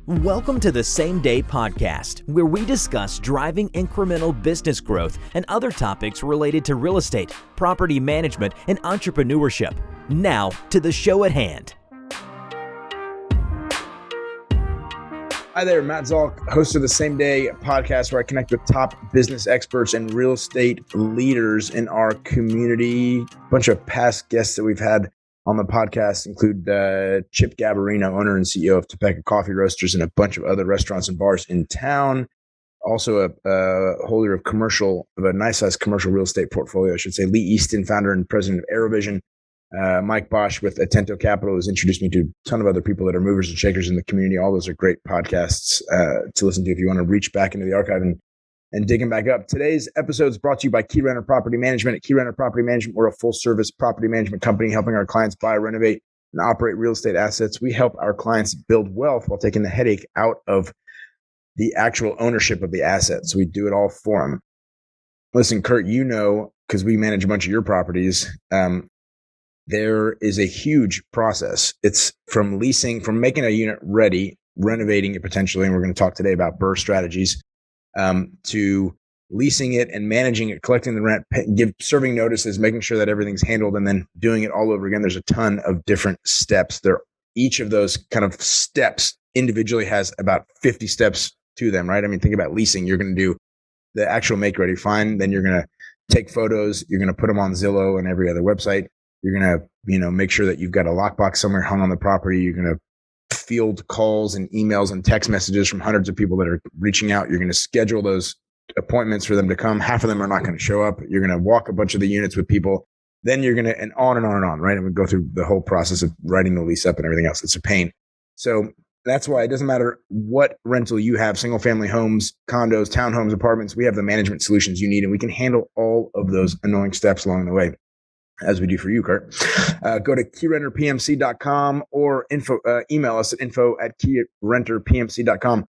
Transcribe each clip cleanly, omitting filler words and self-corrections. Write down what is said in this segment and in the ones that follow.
Welcome to the Same Day Podcast, where we discuss driving incremental business growth and other topics related to real estate, property management, and entrepreneurship. Now to the show at hand. Hi there, Matt Volk, host of the Same Day Podcast, where I connect with top business experts and real estate leaders in our community. A bunch of past guests that we've had on the podcast include Chip Gabarino, owner and CEO of Topeka Coffee Roasters, and a bunch of other restaurants and bars in town. Also a holder of a nice size commercial real estate portfolio, I should say. Lee Easton, founder and president of Aerovision. Mike Bosch with Atento Capital has introduced me to a ton of other people that are movers and shakers in the community. All those are great podcasts to listen to if you want to reach back into the archive and dig them back up. Today's episode is brought to you by Keyrenter Property Management. At Keyrenter Property Management, we're a full-service property management company helping our clients buy, renovate, and operate real estate assets. We help our clients build wealth while taking the headache out of the actual ownership of the assets. So we do it all for them. Listen, Kurt, you know, because we manage a bunch of your properties, there is a huge process. It's from leasing, from making a unit ready, renovating it potentially, and we're going to talk today about BRRRR strategies, to leasing it and managing it, collecting the rent, serving notices, making sure that everything's handled, and then doing it all over again. There's a ton of different steps. Each of those kind of steps individually has about 50 steps to them, right? I mean, think about leasing. You're going to do the actual make ready fine. Then you're going to take photos. You're going to put them on Zillow and every other website. You're going to, make sure that you've got a lockbox somewhere hung on the property. You're going to field calls and emails and text messages from hundreds of people that are reaching out. You're going to schedule those appointments for them to come. Half of them are not going to show up. You're going to walk a bunch of the units with people. Then you're going to, and on and on and on, right? And we go through the whole process of writing the lease up and everything else. It's a pain. So that's why it doesn't matter what rental you have, single family homes, condos, townhomes, apartments. We have the management solutions you need, and we can handle all of those annoying steps along the way, as we do for you, Kurt. Go to keyrenterpmc.com or email us at info@keyrenterpmc.com.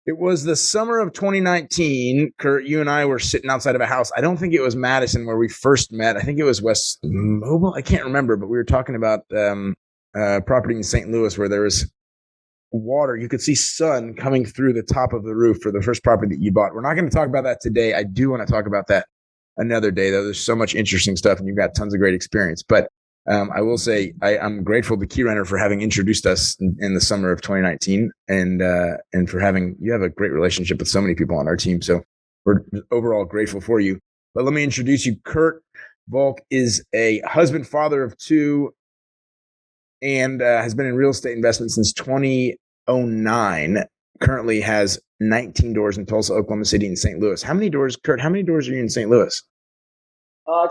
It was the summer of 2019, Kurt. You and I were sitting outside of a house. I don't think it was Madison where we first met. I think it was West Mobile. I can't remember, but we were talking about property in St. Louis where there was water. You could see sun coming through the top of the roof for the first property that you bought. We're not going to talk about that today. I do want to talk about that another day, though. There's so much interesting stuff and you've got tons of great experience. But I will say I'm grateful to Keyrenter for having introduced us in the summer of 2019 and for you have a great relationship with so many people on our team. So we're overall grateful for you. But let me introduce you. Kurt Volk is a husband, father of two, and has been in real estate investment since 2009. Currently has 19 doors in Tulsa, Oklahoma City, and St. Louis. How many doors, Kurt? How many doors are you in St. Louis?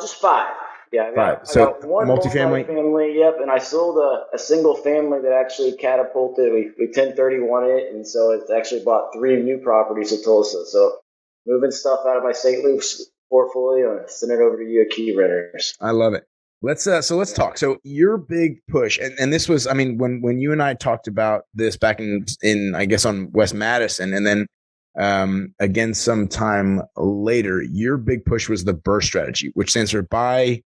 Just 5. Yeah, I got one multifamily. Family, yep. And I sold a single family that actually catapulted. We 1031 it, and so it's actually bought 3 new properties in Tulsa. So moving stuff out of my St. Louis portfolio and send it over to you at Keyrenters. I love it. Let's talk. So your big push, and this was, I mean, when you and I talked about this back in I guess on West Madison, and then again sometime later, your big push was the BRRRR strategy, which stands for buy,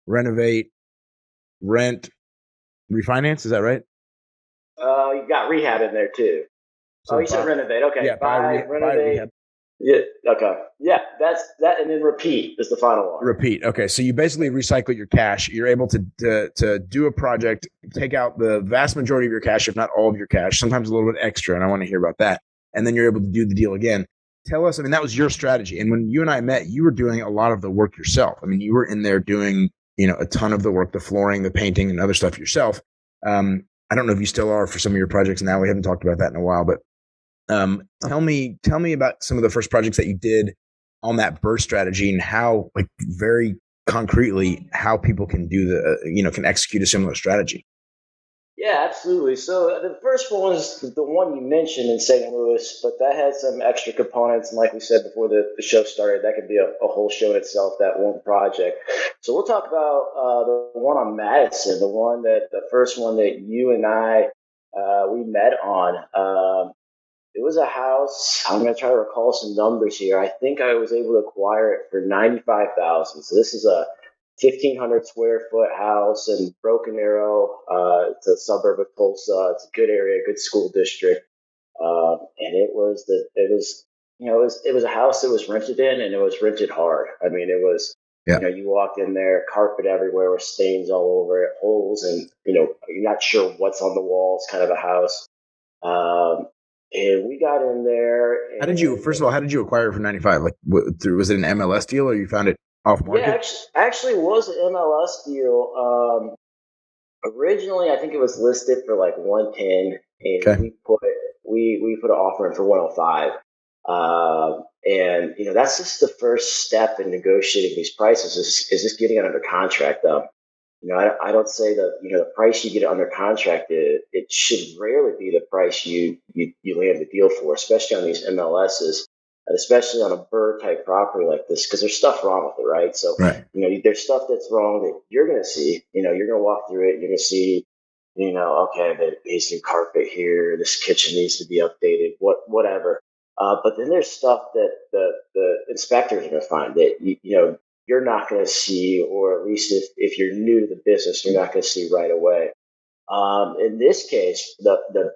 renovate, rent, refinance. Is that right? You got rehab in there too. So you said renovate. Okay. Yeah, buy, rehab. Yeah. Okay. Yeah. That's that, and then repeat is the final one. Repeat. Okay. So you basically recycle your cash. You're able to do a project, take out the vast majority of your cash, if not all of your cash, sometimes a little bit extra, and I want to hear about that. And then you're able to do the deal again. Tell us. I mean, that was your strategy. And when you and I met, you were doing a lot of the work yourself. I mean, you were in there doing a ton of the work, the flooring, the painting, and other stuff yourself. I don't know if you still are for some of your projects now. We haven't talked about that in a while, but tell me about some of the first projects that you did on that BRRRR strategy and how, like, very concretely, how people can do can execute a similar strategy. Yeah, absolutely. So the first one was the one you mentioned in St. Louis, but that had some extra components. And like we said before the show started, that could be a whole show in itself, that one project. So we'll talk about the one on Madison, the first one that you and I, we met on. It was a house. I'm going to try to recall some numbers here. I think I was able to acquire it for $95,000. So this is a 1,500 square foot house in Broken Arrow. It's a suburb of Tulsa. It's a good area, good school district. And it was a house that was rented in, and it was rented hard. I mean, it was, you walked in there, carpet everywhere with stains all over it, holes, and, you're not sure what's on the walls kind of a house. And we got in there. First of all, how did you acquire it for 95? Like, was it an MLS deal or you found it off market? Yeah, actually it was an MLS deal. Originally, I think it was listed for like 110, and Okay. we put an offer in for 105. And that's just the first step in negotiating these prices is just getting it under contract. I don't say that the price you get it under contract, it should rarely be the price you land the deal for, especially on these MLSs, and especially on a BRRRR type property like this, because there's stuff wrong with it, right? So Right. there's stuff that's wrong that you're going to see. You're going to walk through it, you're going to see, okay, there's new carpet here, this kitchen needs to be updated, whatever. But then there's stuff that the inspectors are going to find that you're not going to see, or at least if you're new to the business, you're not going to see right away. In this case, the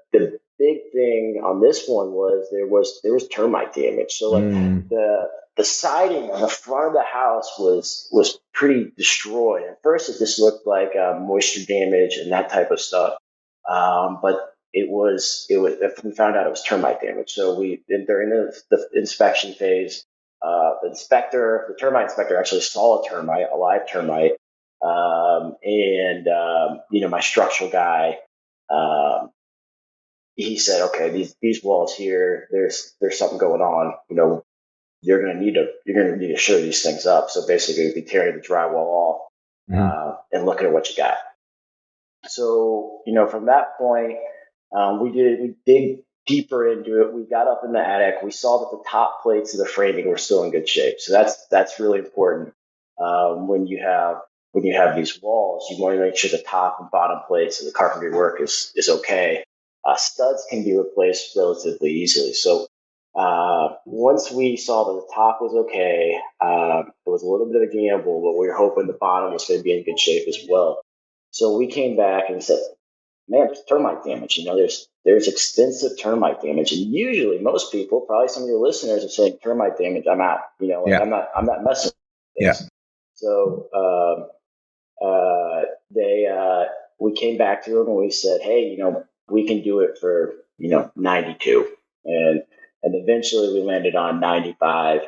big thing on this one was there was termite damage. So like the siding on the front of the house was pretty destroyed. At first, it just looked like moisture damage and that type of stuff. But we found out it was termite damage. So during the inspection phase, the termite inspector actually saw a live termite. My structural guy, he said, okay, these walls here, there's something going on. You're going to need to show these things up. So basically, we'd be tearing the drywall off and looking at what you got. So from that point, we dig deeper into it. We got up in the attic. We saw that the top plates of the framing were still in good shape. So that's really important. When you have these walls, you want to make sure the top and bottom plates of the carpentry work is okay. Studs can be replaced relatively easily. So once we saw that the top was okay, it was a little bit of a gamble, but we were hoping the bottom was going to be in good shape as well. So we came back and said, man, there's termite damage. There's extensive termite damage, and usually most people, probably some of your listeners, are saying termite damage, I'm out. I'm not messing with this. Yeah. So we came back to them and we said, hey, we can do it for 92, and eventually we landed on 95,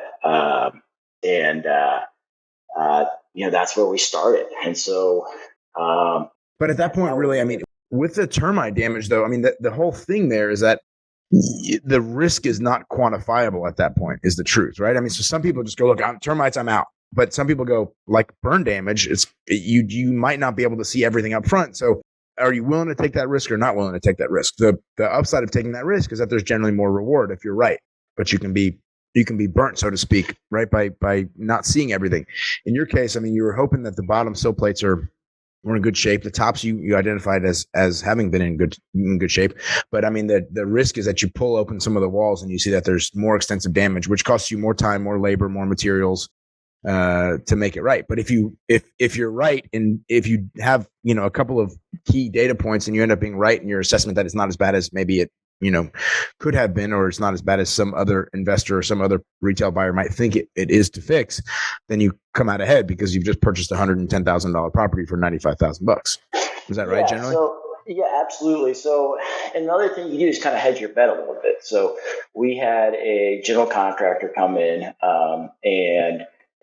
that's where we started. And so. But at that point, really, I mean, with the termite damage, though, I mean, the whole thing there is that the risk is not quantifiable at that point, is the truth, right? I mean, so some people just go, look, termites, I'm out. But some people go, like burn damage, you might not be able to see everything up front. So are you willing to take that risk or not willing to take that risk? The upside of taking that risk is that there's generally more reward if you're right, but you can be burnt, so to speak, right, by not seeing everything. In your case, I mean, you were hoping that the bottom sill plates were in good shape. The tops you identified as having been in good shape. But I mean, the risk is that you pull open some of the walls and you see that there's more extensive damage, which costs you more time, more labor, more materials to make it right. But if you're right, and if you have a couple of key data points and you end up being right in your assessment that it's not as bad as maybe it could have been, or it's not as bad as some other investor or some other retail buyer might think it is to fix, then you come out ahead because you've just purchased a $110,000 property for $95,000. Is that right, generally? So, yeah, absolutely. So another thing you do is kind of hedge your bet a little bit. So we had a general contractor come in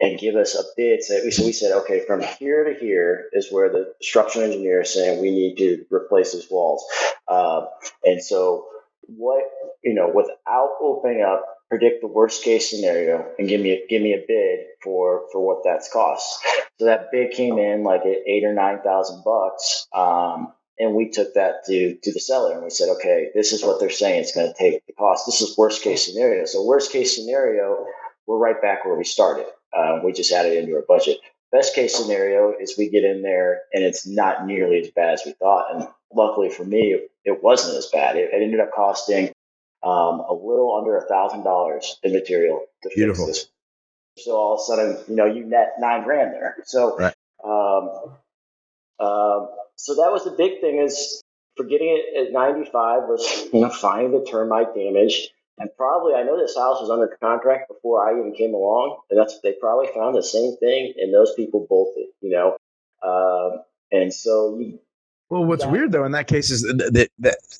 and give us a bid. So we said, okay, from here to here is where the structural engineer is saying we need to replace these walls. And so without opening up, predict the worst case scenario and give me a bid for what that's cost. So that bid came in like at $8,000 or $9,000. And we took that to the seller and we said, okay, this is what they're saying it's going to take the cost. This is worst case scenario. So worst case scenario, we're right back where we started. We just added into our budget. Best case scenario is we get in there and it's not nearly as bad as we thought. And luckily for me, it wasn't as bad. It ended up costing a little under $1,000 in material to fix this. So all of a sudden, you net $9,000 there. So, right. So that was the big thing is forgetting it at 95 was, finding the termite damage. And probably, I know this house was under contract before I even came along, and they probably found the same thing, and those people bolted, and so Well, what's weird though in that case is that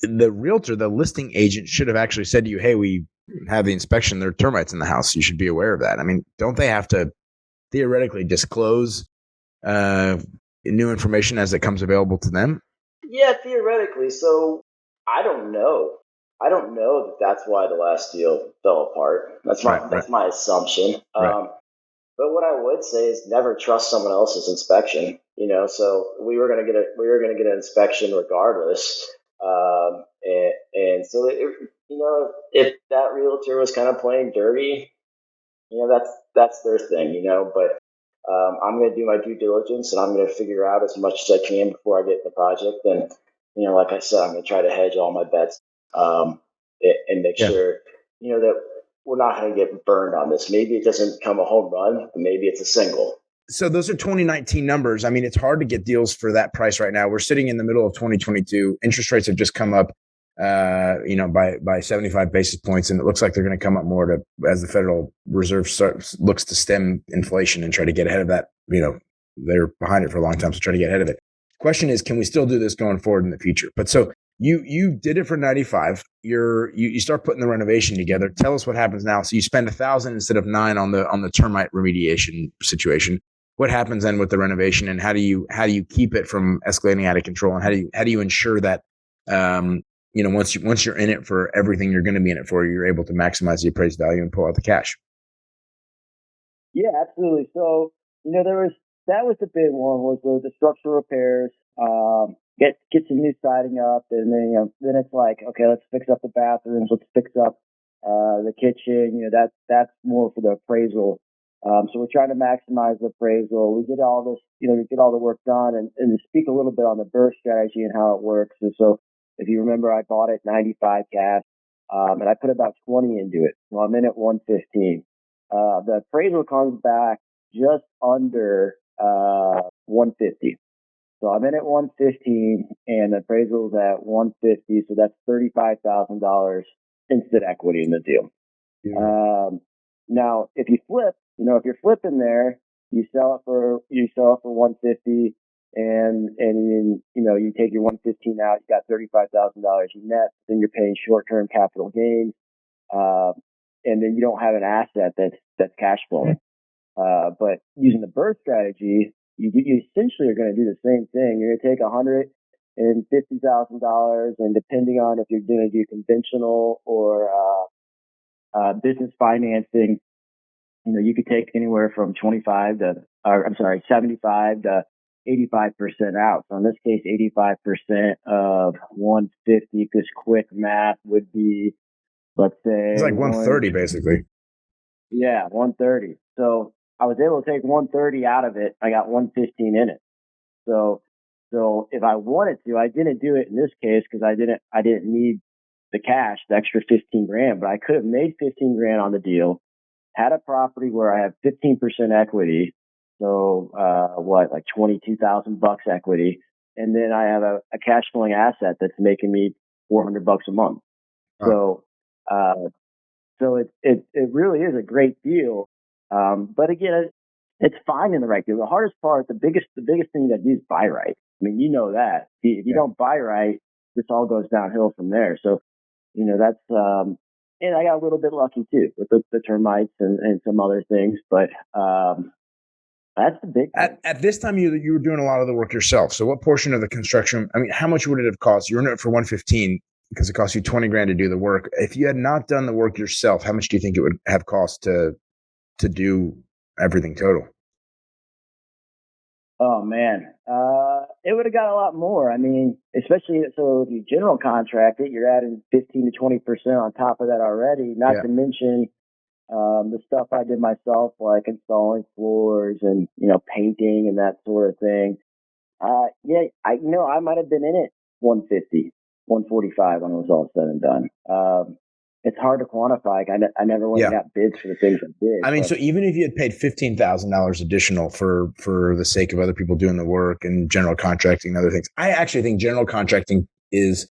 the realtor, the listing agent, should have actually said to you, "Hey, we have the inspection. There are termites in the house. You should be aware of that." I mean, don't they have to theoretically disclose new information as it comes available to them? Yeah, theoretically. So I don't know. I don't know that that's why the last deal fell apart. That's my assumption. Right. But what I would say is never trust someone else's inspection. So we were gonna get an inspection regardless. And so if that realtor was kind of playing dirty, that's their thing. But I'm going to do my due diligence, and I'm going to figure out as much as I can before I get in the project. And like I said, I'm going to try to hedge all my bets, and make sure that we're not going to get burned on this. Maybe it doesn't become a home run, but maybe it's a single. So those are 2019 numbers. I mean, it's hard to get deals for that price right now. We're sitting in the middle of 2022. Interest rates have just come up, by 75 basis points, and it looks like they're going to come up more as the Federal Reserve looks to stem inflation and try to get ahead of that. They're behind it for a long time, so try to get ahead of it. Question is, can we still do this going forward in the future? But so you did it for 95. You start putting the renovation together. Tell us what happens now. So you spend $1,000 instead of $9 on the termite remediation situation. What happens then with the renovation, and how do you keep it from escalating out of control, and how do you ensure that once you're in it for everything you're going to be in it for, you're able to maximize the appraised value and pull out the cash? Yeah, absolutely. So that was the big one, was the structural repairs. Get some new siding up, and then it's like, okay, let's fix up the bathrooms, let's fix up the kitchen. That's more for the appraisal. So we're trying to maximize the appraisal. We get all this, we get all the work done, and speak a little bit on the BRRRR strategy and how it works. And so if you remember, I bought it 95 cash, and I put about 20 into it. So I'm in at 115. The appraisal comes back just under 150. So I'm in at 115, and the appraisal's at 150. So that's $35,000 instant equity in the deal. Yeah. Now, if you flip, if you're flipping there, you sell it for 150, and you take your 115 out, you got $35,000 net. Then you're paying short-term capital gains, and then you don't have an asset that's cash flowing. But using the BRRRR strategy, you essentially are going to do the same thing. You're going to take $150,000, and depending on if you're going to do conventional or business financing, you could take anywhere from 75 to 85% out. So in this case, 85% of 150, because quick math would be, let's say, it's like 130 basically. Yeah, 130. So I was able to take 130 out of it. I got 115 in it. So if I wanted to, I didn't do it in this case because I didn't need the cash, the extra 15 grand, but I could have made 15 grand on the deal, had a property where I have 15% equity. So, like $22,000 equity. And then I have a cash flowing asset that's making me $400 a month. So it really is a great deal. But again, it's finding the right deal. The hardest part, the biggest thing that you do is buy right. I mean, that if you don't buy right, this all goes downhill from there. So, that's, and I got a little bit lucky too with the termites and some other things, but, that's the big thing. At this time, you were doing a lot of the work yourself. So what portion of the construction, how much would it have cost? You were in it for 115 because it cost you 20 grand to do the work. If you had not done the work yourself, how much do you think it would have cost to do everything total? Oh man, it would have got a lot more. Especially so if you general contract it, you're adding 15 to 20% on top of that already. Not to mention the stuff I did myself, like installing floors and painting and that sort of thing. I might have been in it 150, 145 when it was all said and done. It's hard to quantify. I never went and got bids for the things I did. So even if you had paid $15,000 additional for the sake of other people doing the work and general contracting and other things, I actually think general contracting is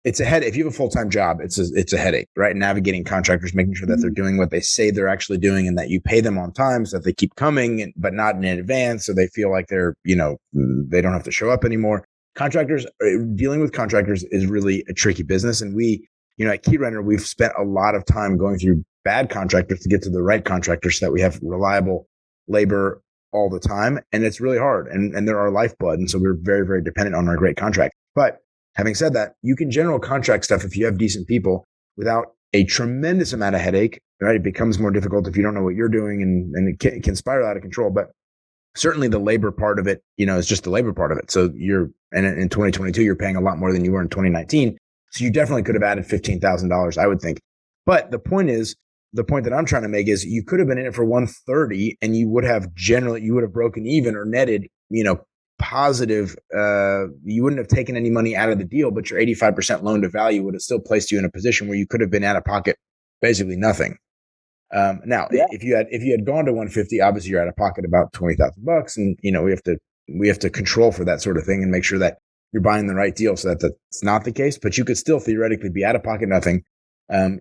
it's a headache. If you have a full-time job, it's a headache, right? Navigating contractors, making sure that they're doing what they say they're actually doing and that you pay them on time so that they keep coming, but not in advance. So they feel like they're, they don't have to show up anymore. Dealing with contractors is really a tricky business. And we, at Keyrenter, we've spent a lot of time going through bad contractors to get to the right contractors so that we have reliable labor all the time. And it's really hard. And they're our lifeblood. And so we're very, very dependent on our great contract. But having said that, you can general contract stuff if you have decent people without a tremendous amount of headache, right? It becomes more difficult if you don't know what you're doing and it can spiral out of control. But certainly the labor part of it, is just the labor part of it. So and in 2022, you're paying a lot more than you were in 2019. So you definitely could have added $15,000, I would think. But the point that I'm trying to make is you could have been in it for 130 and you would have broken even or netted, positive. You wouldn't have taken any money out of the deal, but your 85% loan to value would have still placed you in a position where you could have been out of pocket basically nothing. Now, if you had gone to 150, obviously you're out of pocket about $20,000, and we have to control for that sort of thing and make sure that you're buying the right deal so that that's not the case. But you could still theoretically be out of pocket nothing.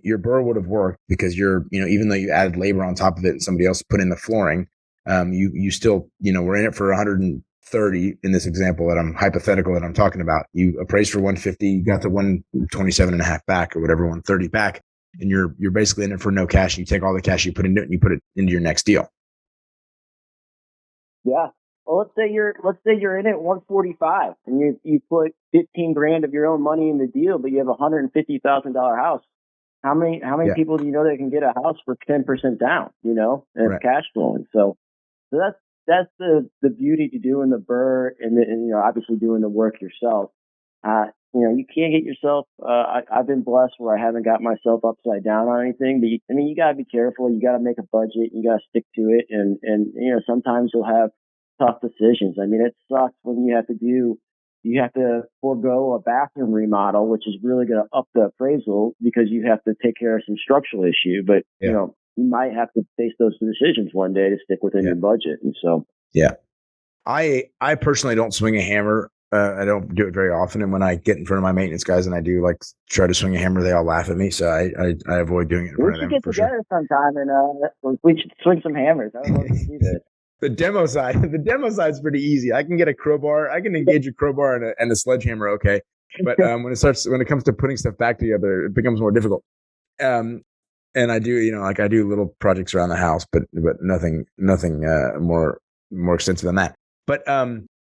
Your BRRRR would have worked because even though you added labor on top of it and somebody else put in the flooring, you still we're in it for 130 in this example that I'm hypothetical that I'm talking about. You appraised for 150, you got the 127 and a half back or whatever, 130 back. And you're basically in it for no cash. You take all the cash you put into it and you put it into your next deal. Yeah. Well, let's say you're in it 145 and you put 15 grand of your own money in the deal, but you have a $150,000 house. How many people do you know that can get a house for 10% down, and right. Cash flowing? So that's the beauty to doing the BRRRR and obviously doing the work yourself. You can't get yourself, I've been blessed where I haven't got myself upside down on anything, but you gotta be careful. You gotta make a budget. You gotta stick to it. And sometimes you'll have tough decisions. I mean, it sucks when you have to forego a bathroom remodel, which is really going to up the appraisal because you have to take care of some structural issue, but you might have to face those decisions one day to stick within your budget. And so, I personally don't swing a hammer. I don't do it very often. And when I get in front of my maintenance guys and I do try to swing a hammer, they all laugh at me. So I avoid doing it in front of them. We should get together sometime and we should swing some hammers. I would love to see this. The demo side's pretty easy. I can get a crowbar. I can engage a crowbar and a sledgehammer. Okay. But when it comes to putting stuff back together, it becomes more difficult. And I do, I do little projects around the house, but nothing more extensive than that. But,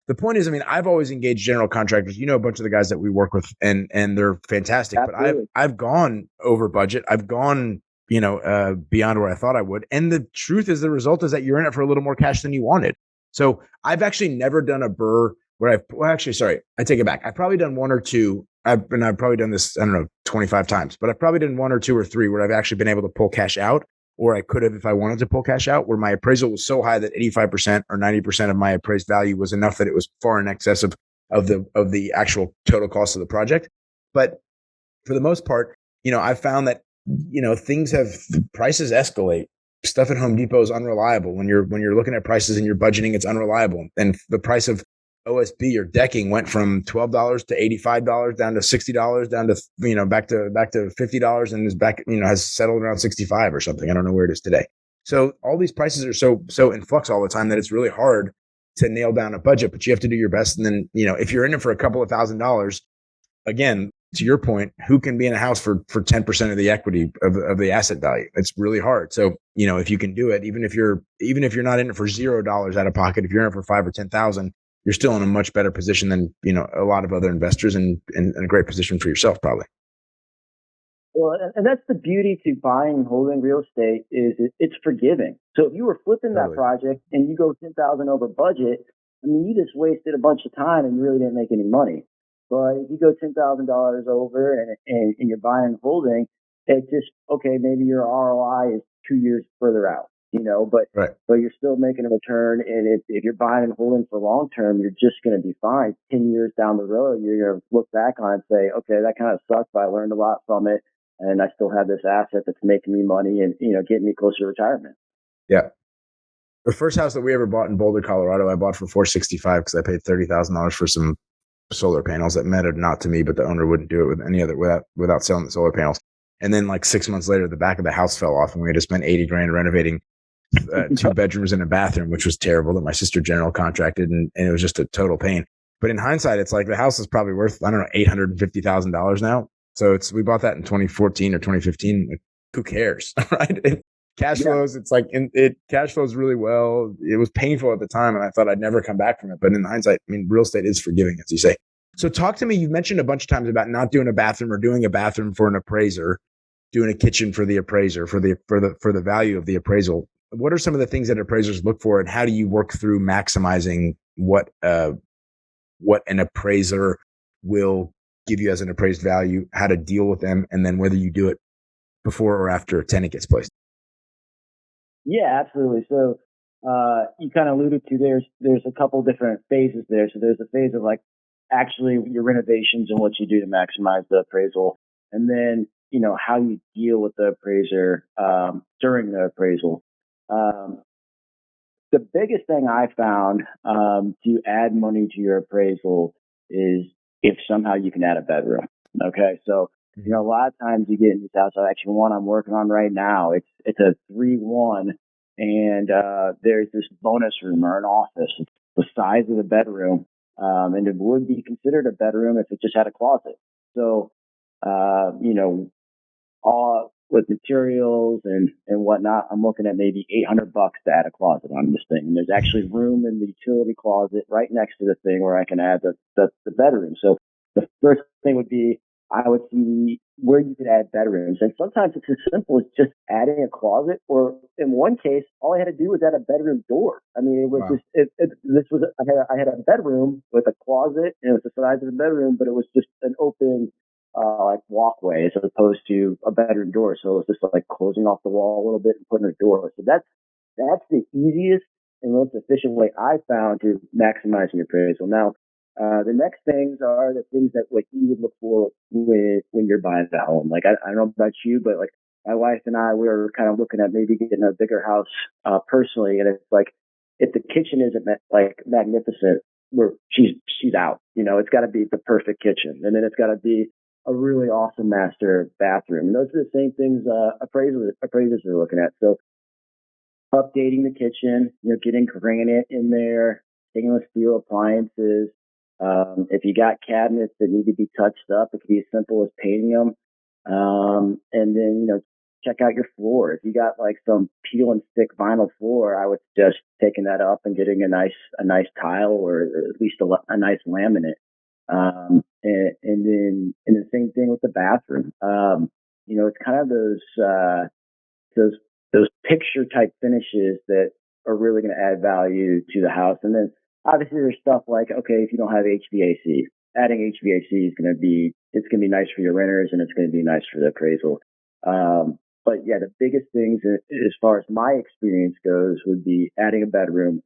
the point is, I've always engaged general contractors. A bunch of the guys that we work with, and they're fantastic. Absolutely. But I've gone over budget. I've gone, beyond where I thought I would. And the truth is, the result is that you're in it for a little more cash than you wanted. So I've actually never done a BRRRR where I take it back. I've probably done one or two. I've probably done this, 25 times, but I've probably done one or two or three where I've actually been able to pull cash out, or I could have if I wanted to pull cash out, where my appraisal was so high that 85% or 90% of my appraised value was enough that it was far in excess of the actual total cost of the project. But for the most part, I've found that, prices escalate. Stuff at Home Depot is unreliable. When you're looking at prices and you're budgeting, it's unreliable. And the price of OSB or decking went from $12 to $85 down to $60 down to, back to $50 and is back, has settled around 65 or something. I don't know where it is today. So all these prices are so in flux all the time that it's really hard to nail down a budget, but you have to do your best. And then, if you're in it for a couple of $1,000s, again, to your point, who can be in a house for 10% of the equity of the asset value? It's really hard. So, if you can do it, even if you're not in it for $0 out of pocket, if you're in it for 5 or 10,000, you're still in a much better position than, a lot of other investors and a great position for yourself, probably. Well, and that's the beauty to buying and holding real estate is it's forgiving. So if you were flipping that project and you go 10,000 over budget, you just wasted a bunch of time and you really didn't make any money. But if you go $10,000 over and you're buying and holding, it just, maybe your ROI is 2 years further out, but right. But you're still making a return. And if you're buying and holding for long term, you're just going to be fine. 10 years down the road, you're going to look back on it and say, okay, that kind of sucked, but I learned a lot from it. And I still have this asset that's making me money and, getting me closer to retirement. Yeah. The first house that we ever bought in Boulder, Colorado, I bought for $465 because I paid $30,000 for some solar panels that mattered not to me, but the owner wouldn't do it with any other without selling the solar panels. And then like 6 months later, the back of the house fell off, and we had to spend $80,000 renovating 2 bedrooms and a bathroom, which was terrible, that my sister general contracted, and it was just a total pain. But in hindsight, it's like the house is probably worth, I don't know, $850,000 now. So we bought that in 2014 or 2015. Like, who cares, right? Cash flows, it's like it cash flows really well. It was painful at the time, and I thought I'd never come back from it. But in hindsight, I mean, real estate is forgiving, as you say. So talk to me. You've mentioned a bunch of times about not doing a bathroom or doing a bathroom for an appraiser, doing a kitchen for the appraiser for the value of the appraisal. What are some of the things that appraisers look for, and how do you work through maximizing what an appraiser will give you as an appraised value, how to deal with them, and then whether you do it before or after a tenant gets placed? Yeah, absolutely. So you kind of alluded to there's a couple different phases there. So there's a phase of like actually your renovations and what you do to maximize the appraisal, and then how you deal with the appraiser during the appraisal. The biggest thing I found to add money to your appraisal is if somehow you can add a bedroom. Okay, so a lot of times you get in this house. Actually, one I'm working on right now. It's a 3-1, and there's this bonus room or an office. It's the size of the bedroom, and it would be considered a bedroom if it just had a closet. So, all with materials and whatnot, I'm looking at maybe $800 to add a closet on this thing. And there's actually room in the utility closet right next to the thing where I can add the bedroom. So the first thing would be I would see where you could add bedrooms. And sometimes it's as simple as just adding a closet, or in one case, all I had to do was add a bedroom door. I mean, it was I had a bedroom with a closet, and it was the size of the bedroom, but it was just an open like walkway as opposed to a bedroom door. So it was just like closing off the wall a little bit and putting a door. So that's the easiest and most efficient way I found to maximizing your appraisal. Now, the next things are the things that like you would look for when you're buying a home. Like I don't know about you, but like my wife and I, we were kind of looking at maybe getting a bigger house personally, and it's like if the kitchen isn't like magnificent, she's out. It's got to be the perfect kitchen, and then it's got to be a really awesome master bathroom. And those are the same things appraisers are looking at. So updating the kitchen, getting granite in there, stainless steel appliances. If you got cabinets that need to be touched up, it could be as simple as painting them. And then, check out your floor. If you got like some peel and stick vinyl floor, I would suggest taking that up and getting a nice tile, or at least a nice laminate. And then the same thing with the bathroom. It's kind of those picture type finishes that are really going to add value to the house. And then obviously there's stuff like, okay, if you don't have HVAC, adding HVAC is going to be nice for your renters, and it's going to be nice for the appraisal. But yeah, the biggest things as far as my experience goes would be adding a bedroom,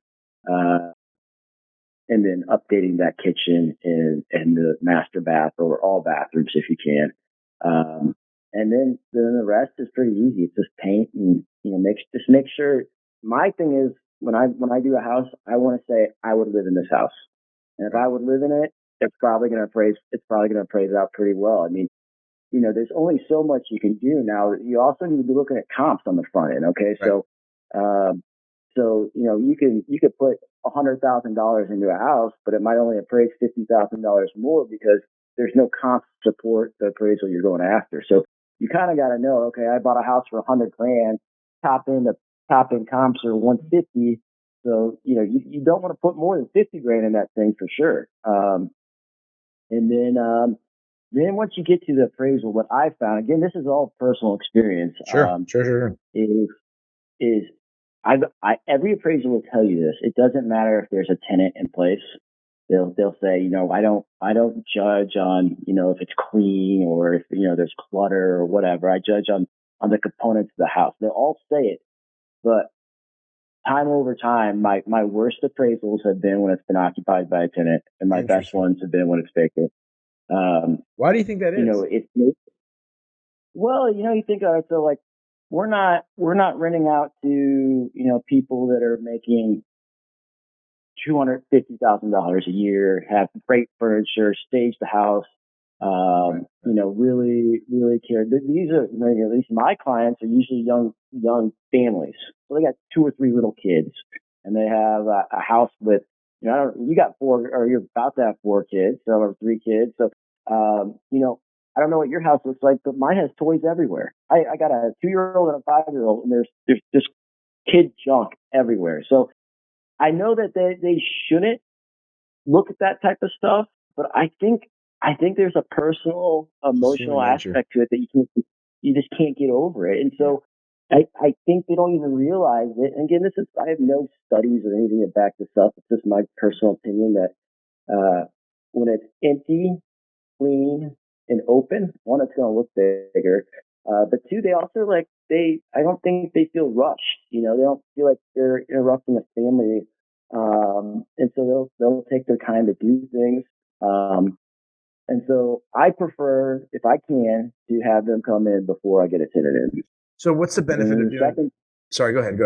and then updating that kitchen and the master bath, or all bathrooms if you can. And then the rest is pretty easy. It's just paint and, make sure. My thing is when I do a house, I want to say I would live in this house. And if I would live in it, it's probably going to appraise out pretty well. I mean, there's only so much you can do. Now, you also need to be looking at comps on the front end. Okay. Right. So, you could put $100,000 into a house, but it might only appraise $50,000 more because there's no comp support the appraisal you're going after. So you kind of got to know, okay, I bought a house for $100,000, top end comps are 150. So, you don't want to put more than $50,000 in that thing for sure. And then once you get to the appraisal, what I found, again, this is all personal experience. Sure. Is every appraiser will tell you this. It doesn't matter if there's a tenant in place. They'll say, I don't judge on, if it's clean or if, there's clutter or whatever. I judge on the components of the house. They'll all say it, but time over time, my worst appraisals have been when it's been occupied by a tenant, and my best ones have been when it's vacant. Why do you think that is? Well, you think of it, so like, we're not renting out to, people that are making $250,000 a year, have great furniture, stage the house, really, really care. These are, at least my clients are usually young families. So they got 2 or 3 little kids, and they have a house with, you got 4, or you're about to have 4 kids, so, or 3 kids. So, I don't know what your house looks like, but mine has toys everywhere. I got a 2-year-old and a 5-year-old, and there's just kid junk everywhere. So I know that they shouldn't look at that type of stuff, but I think there's a personal, emotional aspect to it that you just can't get over it. And so I think they don't even realize it. And again, I have no studies or anything to back this up. It's just my personal opinion that when it's empty, clean, and open, one, it's going to look bigger. But 2, they also I don't think they feel rushed. They don't feel like they're interrupting a family. And so they'll take their time to do things. And so I prefer, if I can, to have them come in before I get a tenant in. So what's the benefit of doing? Sorry, go ahead.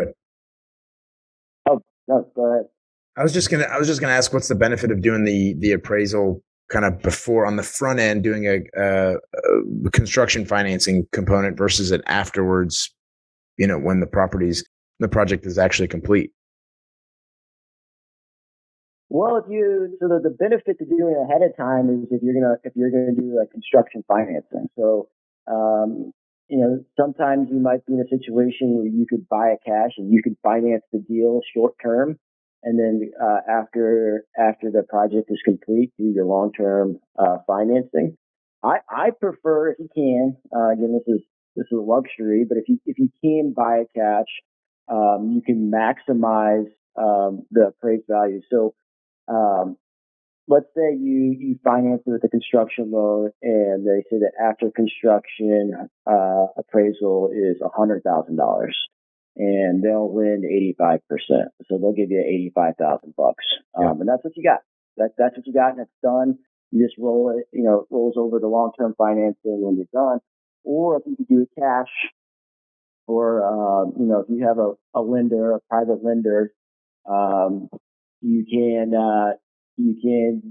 Oh, no, go ahead. I was just gonna ask, what's the benefit of doing the appraisal kind of before, on the front end, doing a construction financing component versus it afterwards, when the project is actually complete? Well, the benefit to doing it ahead of time is if you're gonna do like construction financing. So, sometimes you might be in a situation where you could buy a cash and you could finance the deal short term, and then after the project is complete, do your long term financing. I prefer, if you can, again, this is a luxury, but if you can buy a cash, you can maximize the appraised value. So let's say you finance it with a construction loan, and they say that after construction appraisal is $100,000, and they'll lend 85%. So they'll give you $85,000 bucks, and that's what you got. That's what you got, and it's done. You just roll it. It rolls over to long-term financing when you're done. Or if you could do it cash, or if you have a lender, a private lender, you can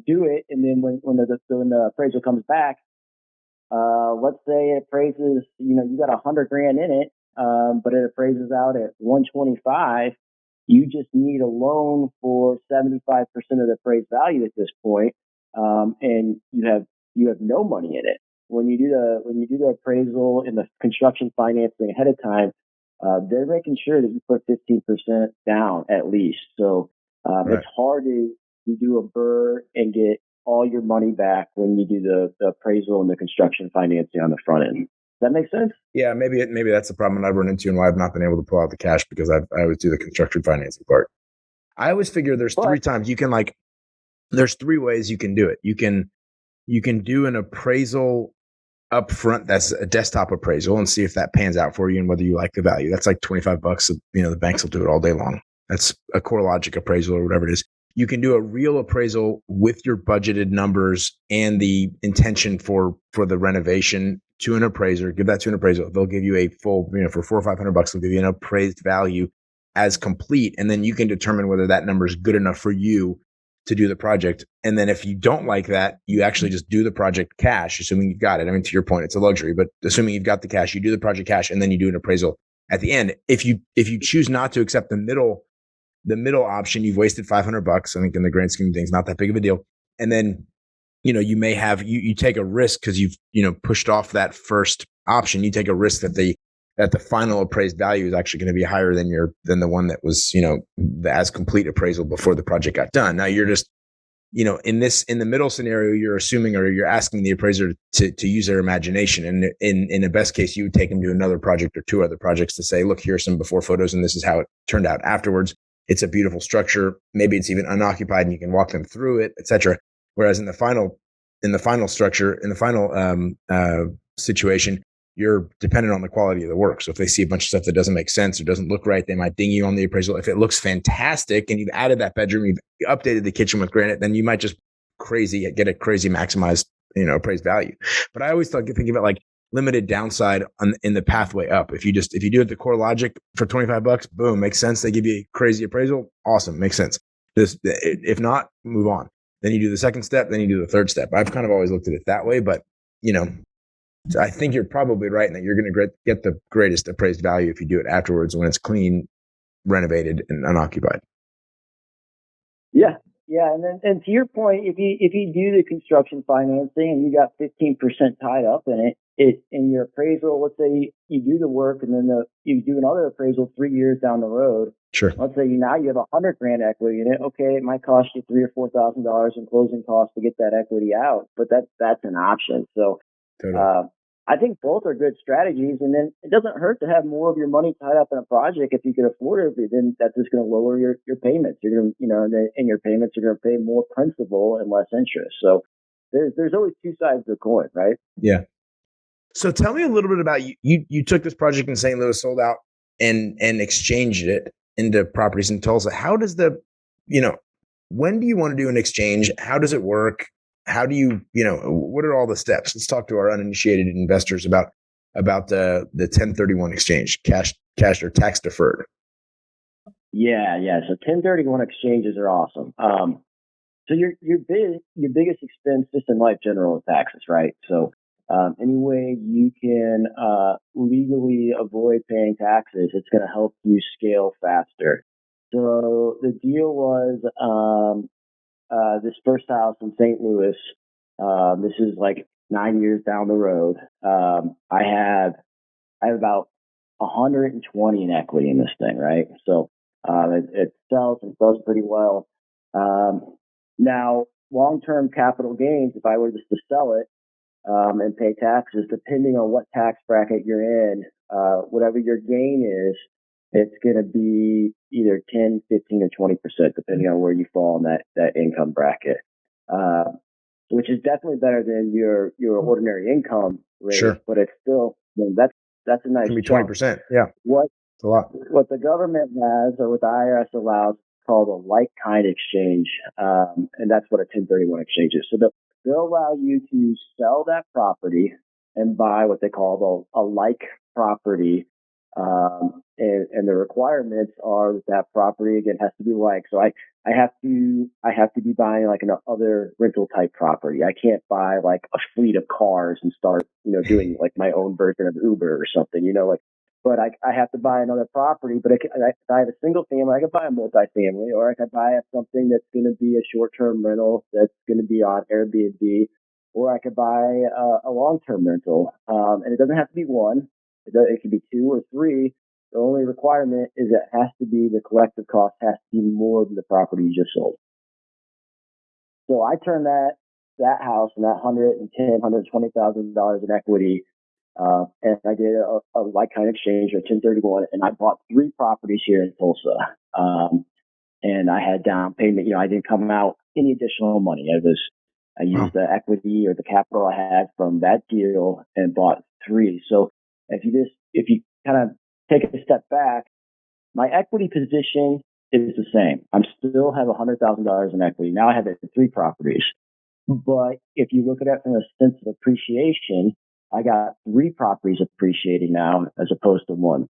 do it, and then when the appraisal comes back, let's say it appraises, you got $100,000 in it, but it appraises out at 125. You just need a loan for 75% of the appraised value at this point, and you have no money in it. When you do the appraisal and the construction financing ahead of time, they're making sure that you put 15% down at least. So it's hard to do a BRRRR and get all your money back when you do the appraisal and the construction financing on the front end. Does that make sense? Yeah, maybe that's the problem I've run into and why I've not been able to pull out the cash, because I always do the construction financing part. I always figure there's 3 times you can there's 3 ways you can do it. You can do an appraisal up front. That's a desktop appraisal, and see if that pans out for you and whether you like the value. That's like $25. The banks will do it all day long. That's a CoreLogic appraisal or whatever it is. You can do a real appraisal with your budgeted numbers and the intention for the renovation to an appraiser. Give that to an appraisal. They'll give you a full, for $400 or $500, they'll give you an appraised value as complete. And then you can determine whether that number is good enough for you to do the project. And then if you don't like that, you actually just do the project cash, assuming you've got it. I mean, to your point, it's a luxury, but assuming you've got the cash, you do the project cash, and then you do an appraisal at the end. If you choose not to accept the middle option, you've wasted $500. I think in the grand scheme of things, not that big of a deal. And then, you may have, you take a risk because you've, pushed off that first option. You take a risk that the final appraised value is actually going to be higher than the one that was, the as complete appraisal before the project got done. Now you're just, in the middle scenario, you're assuming, or you're asking the appraiser to use their imagination. And in the best case, you would take them to another project or 2 other projects to say, look, here's some before photos, and this is how it turned out afterwards. It's a beautiful structure. Maybe it's even unoccupied and you can walk them through it, etc. Whereas in the final structure, in the final situation, you're dependent on the quality of the work. So if they see a bunch of stuff that doesn't make sense or doesn't look right, they might ding you on the appraisal. If it looks fantastic and you've added that bedroom, you've updated the kitchen with granite, then you might just get a crazy maximized, appraised value. But I always think of it like limited downside in the pathway up. If you do it the CoreLogic for $25, boom, makes sense. They give you a crazy appraisal. Awesome. Makes sense. If not, move on. Then you do the second step, then you do the third step. I've kind of always looked at it that way, but I think you're probably right in that you're going to get the greatest appraised value if you do it afterwards when it's clean, renovated, and unoccupied. Yeah. Yeah. And to your point, if you do the construction financing and you got 15% tied up in it in your appraisal, let's say you do the work and then you do another appraisal 3 years down the road. Sure. Let's say now you have $100,000 equity in it. Okay, it might cost you $3,000 or $4,000 in closing costs to get that equity out, but that's an option. So, totally. I think both are good strategies, and then it doesn't hurt to have more of your money tied up in a project if you can afford it. Then that's just going to lower your payments. You're going to, and your payments are going to pay more principal and less interest. So there's always two sides of the coin, right? Yeah. So tell me a little bit about you took this project in St. Louis, sold out, and exchanged it into properties in Tulsa. How does when do you want to do an exchange? How does it work? How do you, what are all the steps? Let's talk to our uninitiated investors about the 1031 exchange, cash or tax deferred. Yeah. So 1031 exchanges are awesome. So your biggest expense just in life general is taxes, right? So any way you can legally avoid paying taxes, it's going to help you scale faster. So the deal was this first house in St. Louis. This is like 9 years down the road. I have about 120 in equity in this thing, right? So it sells and does pretty well. Now, long-term capital gains, if I were just to sell it and pay taxes, depending on what tax bracket you're in, whatever your gain is, it's going to be either 10, 15, or 20%, depending on where you fall in that income bracket, which is definitely better than your ordinary income rate. Sure. But it's still, that's a nice. It can be 20%. Yeah. It's a lot. What the government has, or what the IRS allows, called a like-kind exchange, and that's what a 1031 exchange is. So they'll allow you to sell that property and buy what they call a like property. And the requirements are that property again has to be like. So I have to be buying like an other rental type property. I can't buy like a fleet of cars and start doing like my own version of Uber or something. But I have to buy another property. But if I have a single family, I could buy a multifamily, or I could buy something that's going to be a short term rental that's going to be on Airbnb, or I could buy a long term rental. And it doesn't have to be one. It could be two or three. The only requirement is it has to be the collective cost has to be more than the property you just sold. So I turned that house and that $120,000 in equity, and I did a like kind exchange or 1031, and I bought 3 properties here in Tulsa. And I had down payment. I didn't come out any additional money. I used the equity or the capital I had from that deal and bought 3. So if you kind of take a step back, my equity position is the same. I still have $100,000 in equity. Now I have it in 3 properties. But if you look at it from a sense of appreciation, I got 3 properties appreciating now as opposed to 1.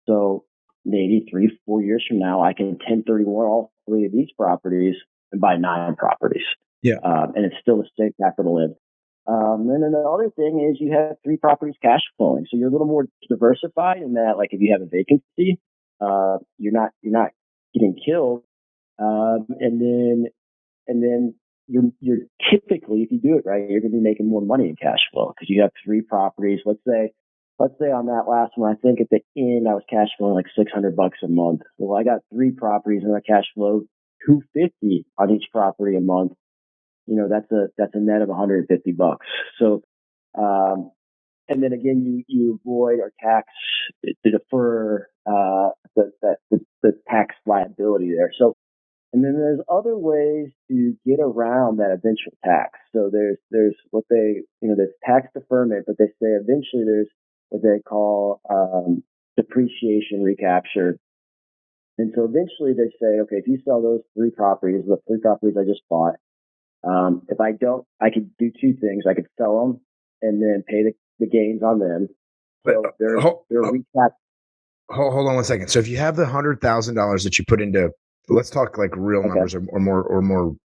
So maybe 3-4 years from now, I can 1031 all 3 of these properties and buy 9 properties. Yeah. And it's still the same capital in. And then the other thing is you have 3 properties cash flowing. So you're a little more diversified in that, like if you have a vacancy, you're not getting killed. And then you're typically, if you do it right, you're going to be making more money in cash flow because you have 3 properties. Let's say on that last one, I think at the end I was cash flowing like $600 a month. Well, I got 3 properties and I cash flow $250 on each property a month. That's a net of $150. So, and then again, you avoid or tax to defer the tax liability there. So, and then there's other ways to get around that eventual tax. So there's what there's tax deferment, but they say eventually there's what they call depreciation recapture. And so eventually they say, okay, if you sell those 3 properties, the 3 properties I just bought. If I don't, I could do 2 things. I could sell them and then pay the gains on them. So they're recap. Hold on one second. So if you have the $100,000 that you put into let's talk like real numbers or more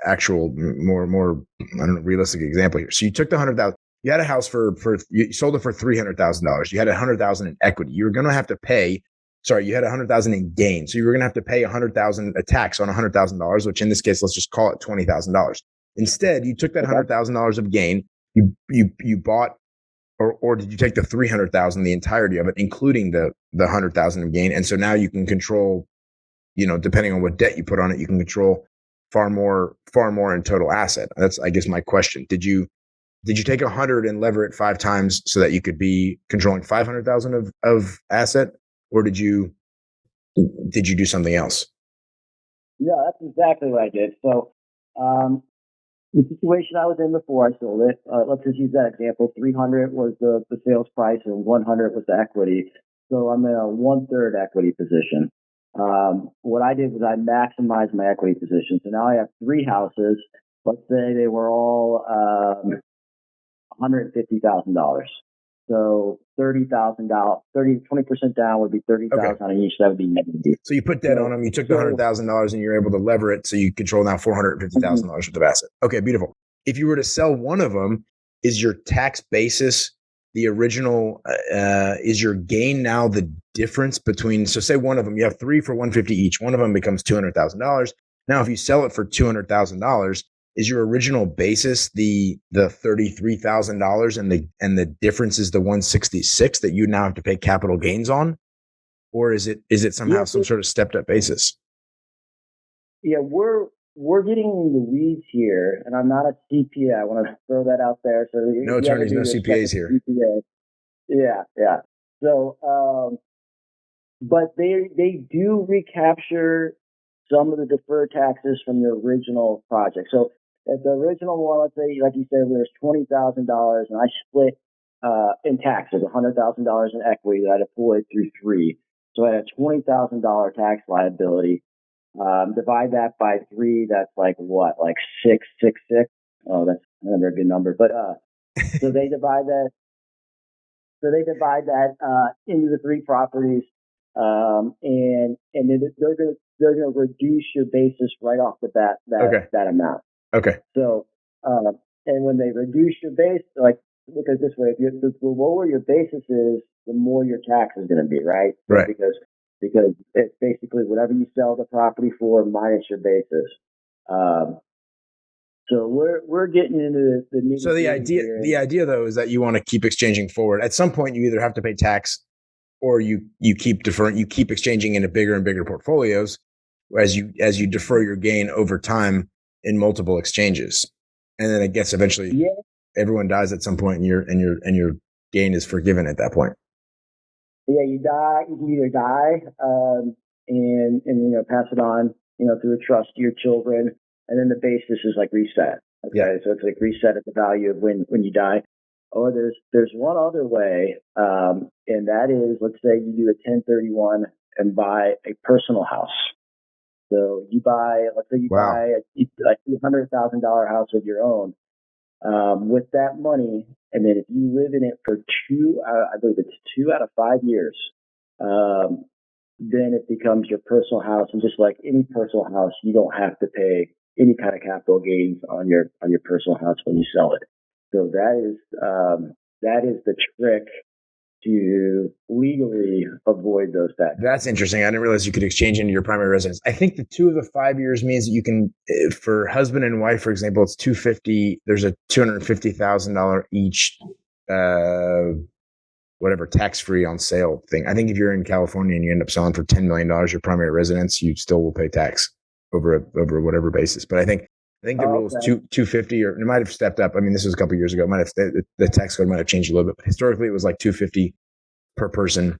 actual, more, I don't know, realistic example here. So you took the 100,000, you had a house you sold it for $300,000. You had 100,000 in equity. You were going to have to pay, you had 100,000 in gain. So you were going to have to pay 100,000 a tax on $100,000, which in this case, let's just call it $20,000. Instead, you took that $100,000 of gain, you bought, or did you take the 300,000, the entirety of it, including the 100,000 of gain? And so now you can control, depending on what debt you put on it, you can control far more in total asset. That's, I guess, my question. Did you take 100 and lever it 5 times so that you could be controlling 500,000 of asset, or did you do something else? Yeah, that's exactly what I did. So, the situation I was in before I sold it, let's just use that example. 300 was the sales price and 100 was the equity. So I'm in a 1/3 equity position. What I did was I maximized my equity position. So now I have 3 houses. Let's say they were all $150,000. So $30,000, 20% down would be $30,000 on each. That would be negative. So you put debt on them. You took the $100,000 and you're able to lever it, so you control now $450,000 worth of asset. Okay, beautiful. If you were to sell one of them, is your tax basis the original? Is your gain now the difference between? So say one of them, you have 3 for $150 each. One of them becomes $200,000. Now, if you sell it for $200,000. Is your original basis the $33,000 and the difference is the $166 that you now have to pay capital gains on, or is it somehow some sort of stepped up basis? Yeah, we're getting in the weeds here, and I'm not a CPA. I want to throw that out there. So no attorneys, no CPAs here. CPA. Yeah. So, but they do recapture some of the deferred taxes from your original project. So if the original one, let's say, like you said, there's $20,000 and I split in taxes, $100,000 in equity that I deployed through 3. So I had a $20,000 tax liability. Divide that by 3, that's like what? Like 666? Oh, that's another good number. But so they divide that. So they divide that into the 3 properties, and then they're gonna reduce your basis right off the bat that amount. Okay. So and when they reduce your base, like look at it this way: the lower your basis is, the more your tax is going to be, right? Right. Because it's basically whatever you sell the property for minus your basis. So we're getting into the nitty-gritty. So the idea though is that you want to keep exchanging forward. At some point, you either have to pay tax, or you keep deferring. You keep exchanging into bigger and bigger portfolios as you defer your gain over time in multiple exchanges, and then I guess eventually everyone dies at some point, and your gain is forgiven at that point. Yeah, you die. You can either die and pass it on through a trust to your children. And then the basis is like reset. Okay. Yeah. So it's like reset at the value of when you die. Or there's one other way. And that is, let's say you do a 1031 and buy a personal house. So you buy, let's say you buy a $200,000 house of your own. With that money, and then if you live in it for I believe it's 2 out of 5 years, then it becomes your personal house. And just like any personal house, you don't have to pay any kind of capital gains on your personal house when you sell it. So that is the trick to legally avoid those taxes. That's interesting. I didn't realize you could exchange into your primary residence. I think the 2 of the 5 years means that you can, for husband and wife, for example, it's $250. There's a $250,000 each, whatever, tax-free on sale thing. I think if you're in California and you end up selling for $10 million your primary residence, you still will pay tax over whatever basis. But I think the rule is 250, or it might have stepped up. I mean, this was a couple of years ago. It might have, the tax code might have changed a little bit, but historically it was like 250 per person.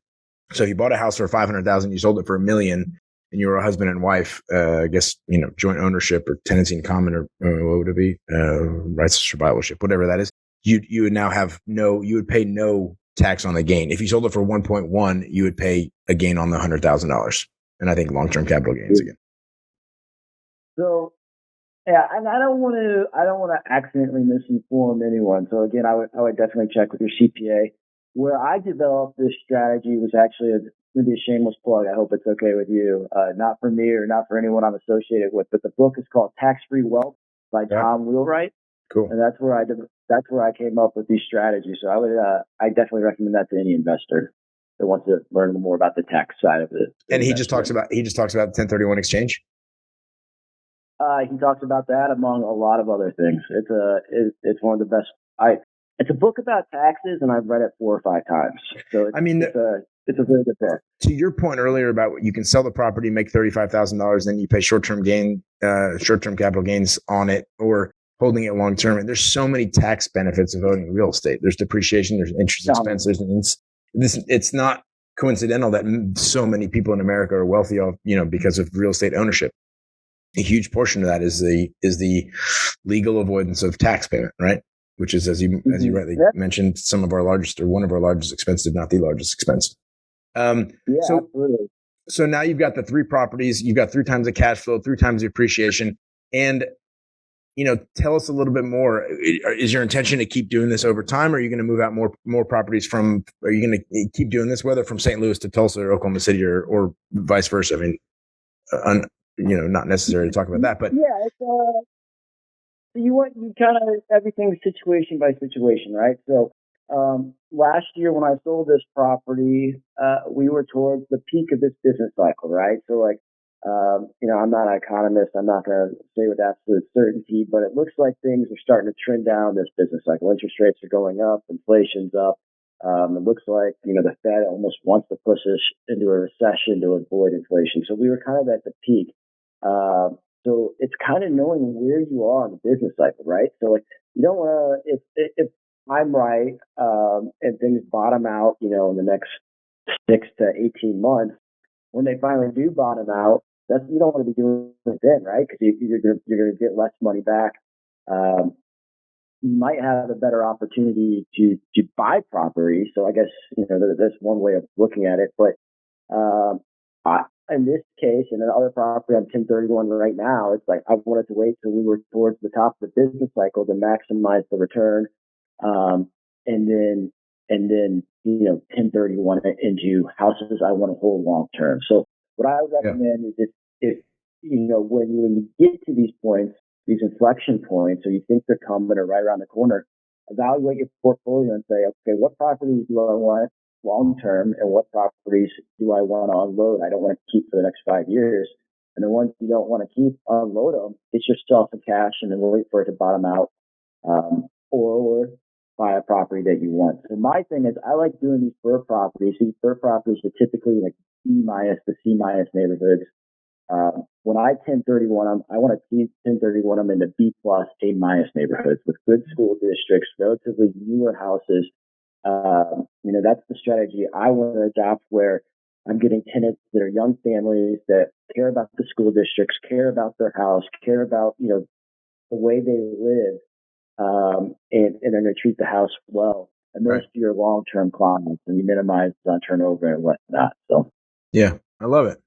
So if you bought a house for 500,000, you sold it for $1 million, and you were a husband and wife, I guess, joint ownership or tenancy in common, or what would it be? Rights of survivalship, whatever that is. You would now you would pay no tax on the gain. If you sold it for 1.1, you would pay a gain on the $100,000. And I think long-term capital gains again. So, yeah, and I don't want to accidentally misinform anyone. So again, I would definitely check with your CPA. Where I developed this strategy was actually going to be a shameless plug. I hope it's okay with you. Not for me or not for anyone I'm associated with, but the book is called Tax-Free Wealth by Tom Wheelwright. Cool. And that's where I came up with these strategies. So I definitely recommend that to any investor that wants to learn more about the tax side of it. And he just talks about the 1031 exchange. He talks about that among a lot of other things. It's one of the best. It's a book about taxes, and I've read it 4 or 5 times. So it's a very good book. To your point earlier about you can sell the property, make $35,000, then you pay short-term capital gains on it, or holding it long-term. And there's so many tax benefits of owning real estate. There's depreciation, there's interest expense, it's not coincidental that so many people in America are wealthy, because of real estate ownership. A huge portion of that is the legal avoidance of tax payment, right? Which is, as you rightly mentioned, one of our largest expenses, if not the largest expense. Absolutely. So now you've got the 3 properties, you've got 3 times the cash flow, 3 times the appreciation, and tell us a little bit more. Is your intention to keep doing this over time, or are you going to move out more properties from? Are you going to keep doing this, whether from St. Louis to Tulsa or Oklahoma City, or vice versa? I mean, not necessary to talk about that, but you kind of everything situation by situation, right? So last year when I sold this property, we were towards the peak of this business cycle, right? So I'm not an economist. I'm not going to say with absolute certainty, but it looks like things are starting to trend down this business cycle. Interest rates are going up, inflation's up. It looks like, the Fed almost wants to push us into a recession to avoid inflation. So we were kind of at the peak. So it's kind of knowing where you are in the business cycle, right? So you don't want to, if I'm right, and things bottom out, in the next 6 to 18 months, when they finally do bottom out, you don't want to be doing it then, right? Because you're going to get less money back. You might have a better opportunity to buy property. So I guess, that's one way of looking at it. But in this case, in another property on 1031 right now, it's like I wanted to wait till we were towards the top of the business cycle to maximize the return, and then 1031 into houses I want to hold long term. So what I would recommend is if when you get to these points, these inflection points, or you think they're coming or right around the corner, evaluate your portfolio and say, okay, what properties do I want long term, and what properties do I want to unload? I don't want to keep for the next 5 years. And the ones you don't want to keep, unload them, get yourself some cash, and then wait for it to bottom out, or buy a property that you want. So my thing is, I like doing these BRRRR properties. These BRRRR properties are typically like B- to C- neighborhoods. When I 1031 them, I want to 1031 them into B+, A- neighborhoods with good school districts, relatively newer houses. That's the strategy I want to adopt, where I'm getting tenants that are young families that care about the school districts, care about their house, care about, the way they live, and they're going to treat the house well. And those are your long-term clients, and you minimize turnover and whatnot. So, yeah, I love it.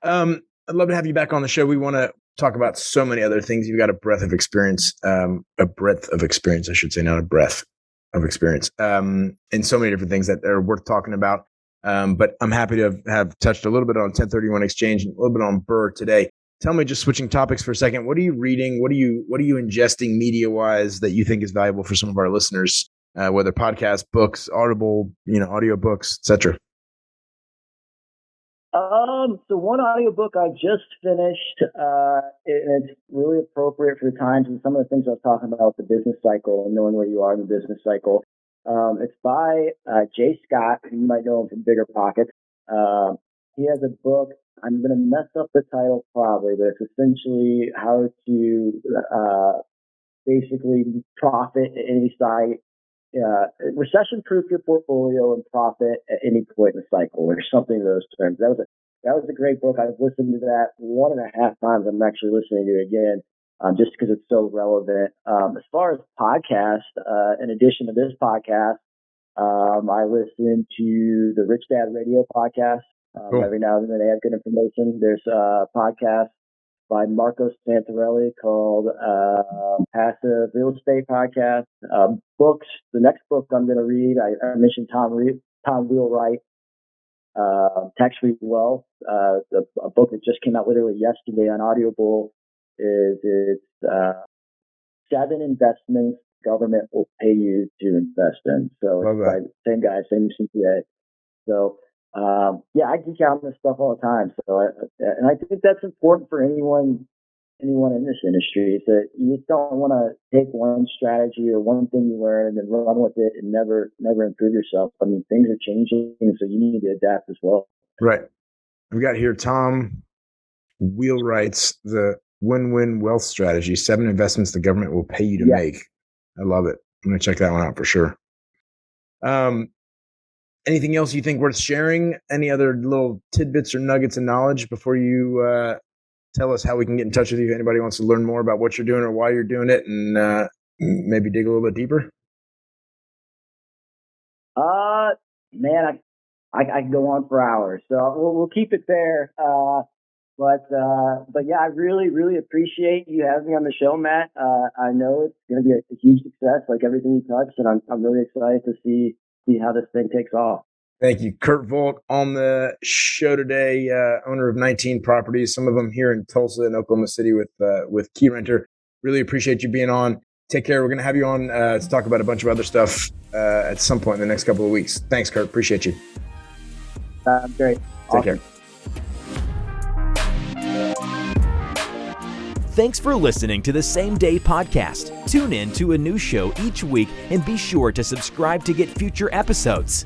I'd love to have you back on the show. We want to talk about so many other things. You've got a breadth of experience, I should say, not a breadth of experience, and so many different things that are worth talking about. But I'm happy to have touched a little bit on 1031 exchange and a little bit on BRRRR today. Tell me, just switching topics for a second, what are you reading? What are you ingesting media wise that you think is valuable for some of our listeners, whether podcasts, books, Audible, audio books, etc.? So one audiobook I just finished, and it's really appropriate for the times and some of the things I was talking about, the business cycle and knowing where you are in the business cycle. It's by Jay Scott, who you might know him from Bigger Pockets. He has a book. I'm going to mess up the title probably, but it's essentially how to basically profit at any side. Recession-proof your portfolio and profit at any point in the cycle, or something of those terms. That was a great book. I've listened to that 1.5 times. I'm actually listening to it again, just because it's so relevant. As far as podcasts, in addition to this podcast, I listen to the Rich Dad Radio podcast. Cool. Every now and then they have good information. There's a podcast by Marco Santarelli called Passive Real Estate Podcast. Books. The next book I'm going to read, I mentioned Tom Wheelwright. Tax-Free Wealth, a book that just came out literally yesterday on Audible. It's 7 investments government will pay you to invest in. So Love it's that. by the same guy, same CPA. So I geek out on this stuff all the time. So I think that's important for anyone in this industry, is that you just don't want to take one strategy or one thing you learn and then run with it and never improve yourself. I mean, things are changing, so you need to adapt as well. Right. We've got here Tom Wheelwright's The Win-Win Wealth Strategy, 7 investments the government will pay you to make. I love it. I'm going to check that one out for sure. Anything else you think worth sharing? Any other little tidbits or nuggets of knowledge before you tell us how we can get in touch with you if anybody wants to learn more about what you're doing or why you're doing it, and maybe dig a little bit deeper? Man, I can go on for hours, so we'll keep it there. But yeah, I really appreciate you having me on the show, Matt. I know it's going to be a huge success, like everything you touch, and I'm really excited to see how this thing takes off. Thank you. Kurt Volk on the show today, owner of 19 properties, some of them here in Tulsa and Oklahoma City with Keyrenter. Really appreciate you being on. Take care. We're going to have you on to talk about a bunch of other stuff at some point in the next couple of weeks. Thanks, Kurt. Appreciate you. Great. Take care. Thanks for listening to the Same Day Podcast. Tune in to a new show each week and be sure to subscribe to get future episodes.